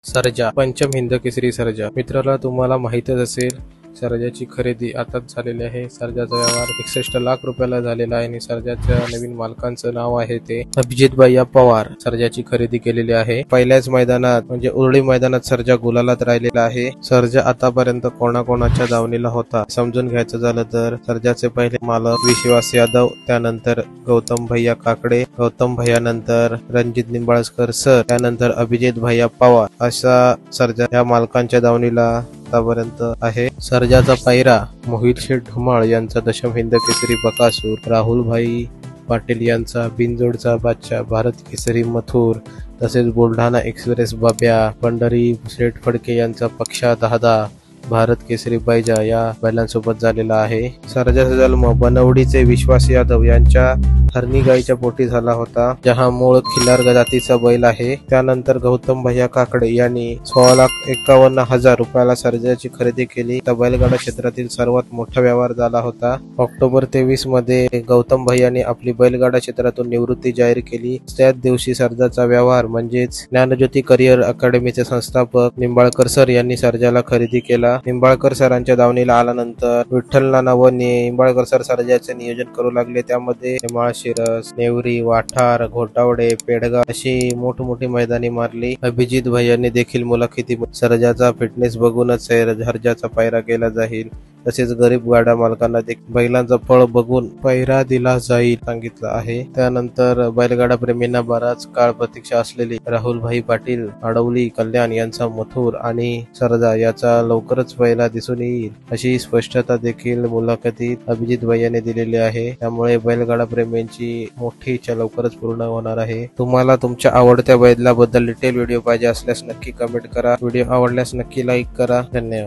सर्जा पंचम हिंद केसरी सर्जा मित्राला तुम्हाला माहितच असेल सर्जाची खरेदी आताच झालेली आहे। सर्जाचा व्यवहार 61 लाख रुपयाला झालेला आहे आणि सर्जाच्या नवीन मालकांचं नाव आहे ते अभिजित भैया पवार। सर्जाची खरेदी केलेली आहे। पहिल्याच मैदानात म्हणजे उरळी मैदानात सर्जा गुलालात राहिलेला आहे। सर्जा आतापर्यंत कोणाकोणाच्या दावणीला होता समजून घ्यायचं झालं तर सर्जाचे पहिले मालक विश्वास यादव, त्यानंतर गौतम भैया काकडे, गौतम भैया नंतर रणजित निंबाळकर सर, त्यानंतर अभिजित भैया पवार असा सर्जा या मालकांच्या दावणीला आतापर्यंत आहे। सर्जाचा पायरा मोहित शेठ धुमाळ यांचा दशम हिंद केसरी बकासूर, राहुल भाई पाटील यांचा बिनजोडचा बादशाह भारत केसरी मथुर, तसेच बुलढाणा एक्सप्रेस बाब्या, पंढरी शेठ फडके यांचा पक्षा दादा भारत केसरी बैजा या बैलांसोबत झालेला आहे। सर्जाचा जन्म बनवडीचे विश्वास यादव यांच्या हरणी गाईच्या पोटी झाला होता, जहा मूळ खिलार जातीचा बैल आहे। त्यानंतर गौतम भैया काकडे यांनी 16,51,000 रुपयाला सर्जाची खरेदी केली। त्या बैलगाडा क्षेत्रातील सर्वात मोठा व्यवहार झाला होता। ऑक्टोबर 23 मध्ये गौतम भैयाने आपली बैलगाडा क्षेत्रातून निवृत्ती जाहीर केली। त्याच दिवशी सर्जाचा व्यवहार म्हणजेच ज्ञानज्योती करिअर अकॅडमीचे संस्थापक निंबाळकर सर यांनी सर्जाला खरेदी केला। निंबाळकर सरांच्या दावणीला आल्यानंतर विठ्ठल नाना व निंबाळकर सर सर्जाचे नियोजन करू लागले। त्यामध्ये माळशिरस, नेवरी, वाठार, घोटावडे, पेडगाव अशी मोठमोठी मैदानी मारली। अभिजित भैयाने देखील मुलाखती सर्जाचा फिटनेस बघूनच सर्जाचा पायरा केला जाईल, तसेच गरीब गाडा मालकांना देखील बैलांचा पळ बघून पायरा दिला जाईल सांगितलं आहे। त्यानंतर बैलगाडा प्रेमींना बराच काळ प्रतीक्षा असलेली राहुल भाई पाटील आडवली कल्याण यांचा मथुर आणि सर्जा याचा लवकरच पहिला दिसून येईल अशी स्पष्टता देखील मुलाखतीत अभिजित भैयाने दिलेली आहे। त्यामुळे बैलगाडा प्रेमींची मोठी इच्छा लवकरच पूर्ण होणार आहे। तुम्हाला तुमच्या आवडत्या बैलाबद्दल डिटेल व्हिडिओ पाहिजे असल्यास नक्की कमेंट करा। व्हिडिओ आवडल्यास नक्की लाईक करा। धन्यवाद।